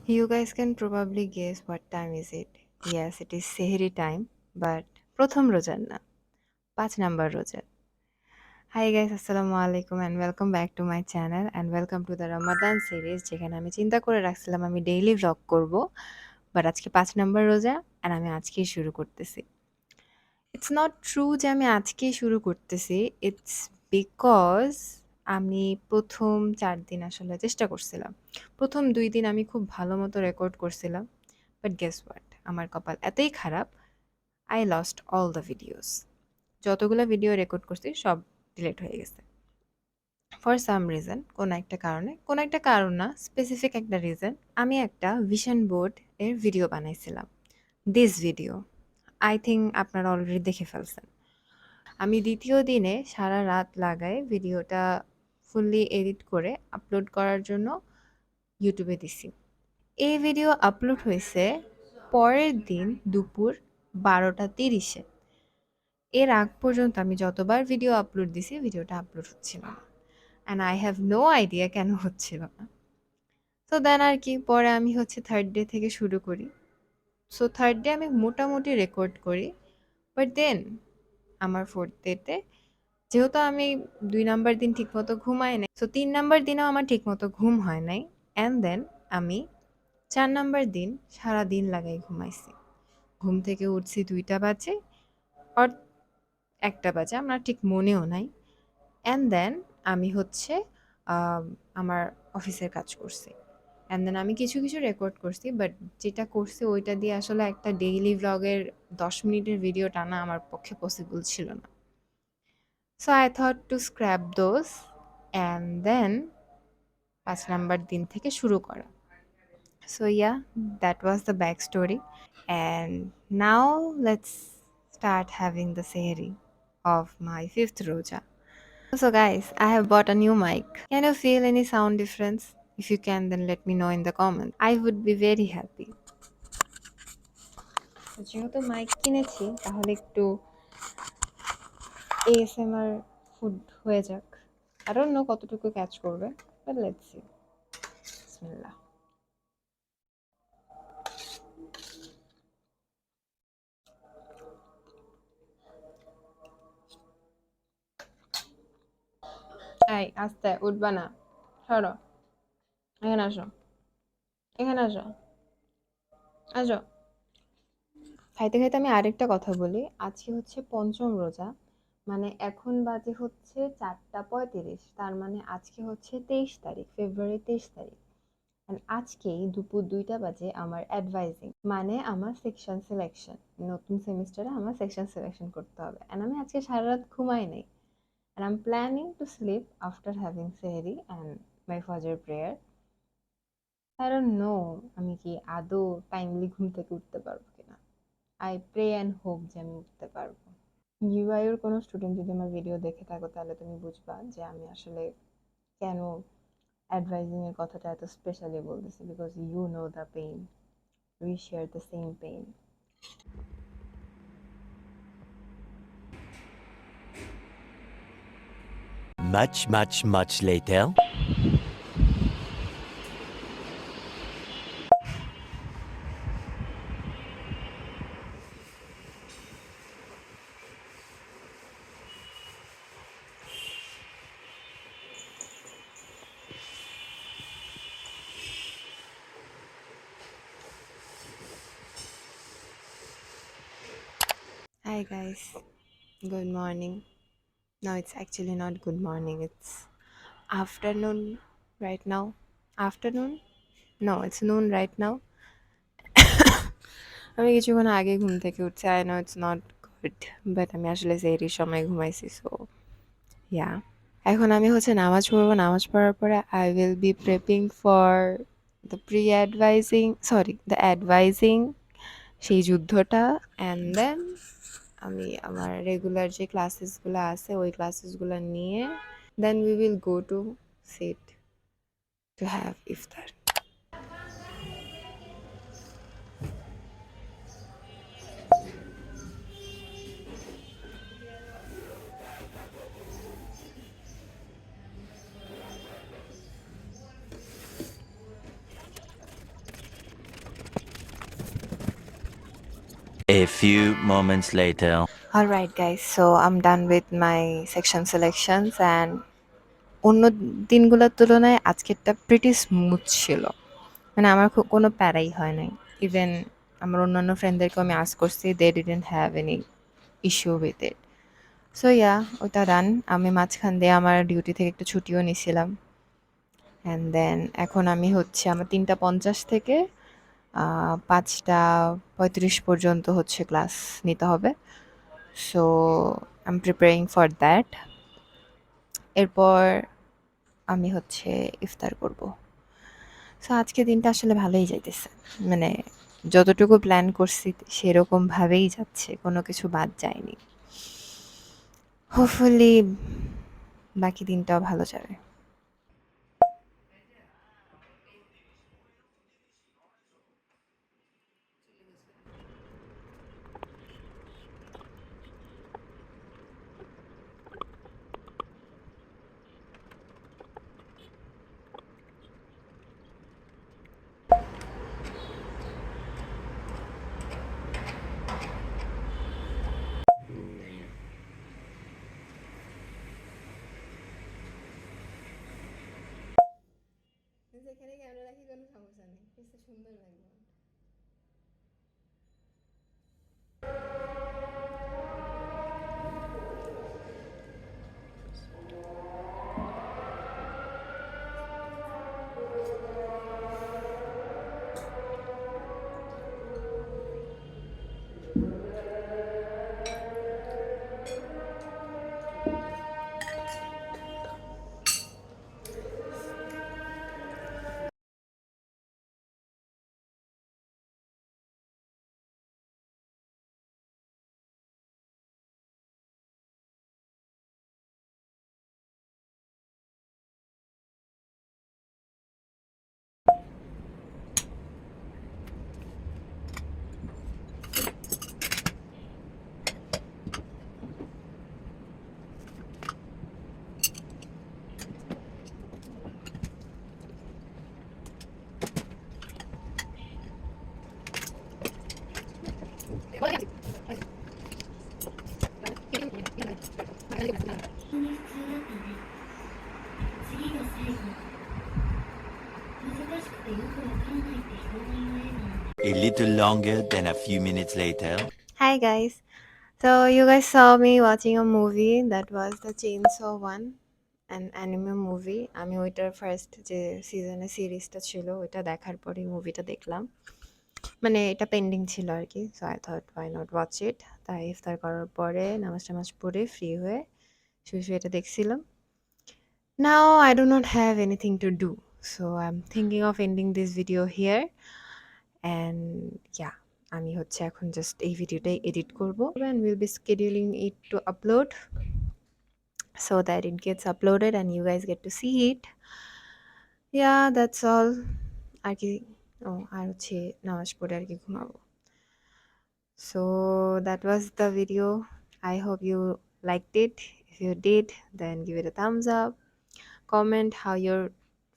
You guys can probably guess what time is it. Yes, it is Sehri time, but প্রথম রোজার না, 5 number রোজার। Hi guys, আসসালামু আলাইকুম and welcome back to my channel and welcome to the Ramadan series যেখানে আমি চিন্তা করে রাখছিলাম আমি ডেইলি vlog করব। বাট আজকে 5 নাম্বার রোজা and আমি আজকেই শুরু করতেছি। It's not true যে আমি আজকেই শুরু করতেছি। It's because আমি ১ম ৪ দিন আসলে চেষ্টা করছিলাম। ১ম ২ দিন আমি খুব ভালো মতো রেকর্ড করছিলাম। But guess what? আমার কপাল এতই খারাপ, I lost all the videos. যতগুলা ভিডিও রেকর্ড করছি সব ডিলিট হয়ে গেছে। ফর সাম রিজন কোনো একটা কারণে, কোনো একটা কারণ না, স্পেসিফিক একটা রিজন আমি একটা ভিশন বোর্ড এর ভিডিও বানাইছিলাম। দিস ভিডিও আই থিংক আপনারা অলরেডি দেখে ফেলছেন। আমি ২য় দিনে সারা রাত লাগায় ভিডিওটা ফুললি এডিট করে আপলোড করার জন্য ইউটিউবে দিছি। এই ভিডিও আপলোড হয়েছে পরের দিন দুপুর ১২টা ৩০-এ। এর আগ পর্যন্ত আমি যতবার ভিডিও আপলোড দিছি ভিডিওটা আপলোড হচ্ছিল না। And I have no idea কেন হচ্ছিল না। তো দেন আর কি পরে আমি হচ্ছে 3rd ডে থেকে শুরু করি। সো 3rd ডে আমি মোটামুটি রেকর্ড করি। বাট দেন আমার 4th ডেতে যেহেতু আমি ২ নাম্বার দিন ঠিকমতো ঘুমাই নাই। সো ৩ নাম্বার দিনেও আমার ঠিকমতো ঘুম হয় নাই। অ্যান্ড দেন আমি ৪ নাম্বার দিন সারাদিন লাগাই ঘুমাইছি। ঘুম থেকে উঠছি ২টা বাজে অর ১টা বাজে আমার ঠিক মনেও নাই। অ্যান্ড দেন আমি হচ্ছে আম আমার অফিসের কাজ করছি। অ্যান্ড দেন আমি কিছু রেকর্ড করছি। বাট যেটা করছি ওইটা দিয়ে আসলে একটা ডেইলি ভ্লগের ১০ মিনিটের ভিডিও টানা আমার পক্ষে পসিবল ছিল না। So I thought to scrap those and then ৫ number দিন থেকে শুরু করা। So yeah, that was the backstory. And now let's start having the sehri of my 5th roja. So guys, I have bought a new mic. Can you feel any sound difference? If you can, then let me know in the comments. I would be very happy. যেহেতু mic কিনেছি তাহলে একটু ASMR food হয়ে যাক। I don't know কতটুকু catch করবে, but let's see. বিসমিল্লাহ। এই আস্তে উঠবা না, সরো, এখানে আসো, এখানে আসো, আসো। খাইতে খাইতে আমি আরেকটা কথা বলি, আজকে হচ্ছে ৫ম রোজা, মানে এখন বাজে হচ্ছে ৪টা ৩৫, তার মানে আজকে হচ্ছে ২৩ তারিখ, ফেব্রুয়ারি ২৩ তারিখ। অ্যান্ড আজকেই দুপুর ২টা বাজে আমার অ্যাডভাইজিং, মানে আমার সেকশন সিলেকশন, নতুন সেমিস্টারে আমার সেকশন সিলেকশন করতে হবে। অ্যান্ড আমি আজকে সারা রাত ঘুমাই নাই। And I am planning to sleep after having sehri and my ফজর প্রেয়ার। আই ডোন্ট নো আমি কি আদৌ টাইমলি ঘুম থেকে উঠতে পারবো কিনা। আই প্রে অ্যান্ড হোপ যে আমি উঠতে পারবো। ইউআইয়ের কোনো স্টুডেন্ট যদি আমার ভিডিও দেখে থাকো তাহলে তুমি বুঝবা যে আমি আসলে কেন অ্যাডভাইজিং এর কথাটা এত স্পেশালি বলতেছি, because you know the pain, we share the same pain. Much later. Hi guys, good morning. No, it's actually not good morning, it's afternoon right now. Afternoon? No, it's noon right now. আমি কিছুক্ষণ আগে ঘুম থেকে উঠছি। I know it's not good, but আমি আসলে সেহরির সময় ঘুমাইছি। সো ইয়া, এখন আমি হচ্ছে নামাজ পড়বো। নামাজ পড়ার পরে I will be prepping for the pre advising, sorry the advising, সেই যুদ্ধটা। অ্যান্ড দেন আমি আমার রেগুলার যে ক্লাসেসগুলো আছে ওই ক্লাসেসগুলো নিয়ে then we will go to sit to have iftar. A few moments later. Alright guys, so I'm done with my section selections and অন্য দিনগুলোর তুলনায় আজকেরটা প্রিটি স্মুথ ছিল। মানে আমার খুব কোনো প্যারাই হয় নাই। ইভেন আমার অন্যান্য ফ্রেন্ডদেরকেও আমি আস্ক করছি, they didn't have any issue with it. So yeah, ওটা ডান। আমি মাঝখান দিয়ে আমার ডিউটি থেকে একটু ছুটিও নিছিলাম। অ্যান্ড দেন এখন আমি হচ্ছে আমার ৩:৫০ থেকে ৫:৩৫ পর্যন্ত হচ্ছে ক্লাস নিতে হবে। So I am preparing for that. এরপর আমি হচ্ছে ইফতার করব। সো আজকের দিনটা আসলে ভালোই যাইতেছে। মানে যতটুকু প্ল্যান করছি সেরকমভাবেই যাচ্ছে। কোনো কিছু বাদ যায়নি। হোপফুলি বাকি দিনটাও ভালো যাবে। যেখানে ক্যামেরা রাখি কোনো সমস্যা নেই, সুন্দর লাগবে। A little longer than a few minutes later. Hi guys. So you guys saw me watching a movie that was the Chainsaw One, an anime movie. আমি ওইটার ফার্স্ট যে সিজনের সিরিজটা ছিল ওইটা দেখার পরে মুভিটা দেখলাম। মানে এটা পেন্ডিং ছিল আর কি। So I thought why not watch it. তাই ইফতার করার পরে নামাজ টামাজ পড়ে ফ্রি হয়ে শুয়ে শুয়ে এটা দেখছিলাম। Now I do not have anything to do. So I'm thinking of ending this video here. And yeah, আমি হচ্ছে এখন জাস্ট এই ভিডিওটাই এডিট করব and we'll be scheduling it to upload so that it gets uploaded and you guys get to see it. Yeah, that's all. আর কি, ও আর হচ্ছে নামাজ পড়ে আর কি ঘুমাবো। So that was the video. I hope you liked it. If you did, then give it a thumbs up. Comment how your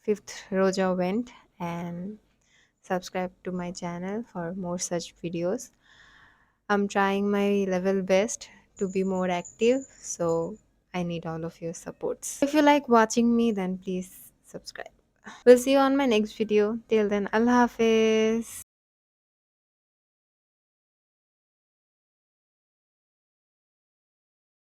5th roja went and subscribe to my channel for more such videos. I'm trying my level best to be more active, so I need all of your supports. If you like watching me, then please subscribe. We'll see you on my next video. Till then, Allah Hafiz.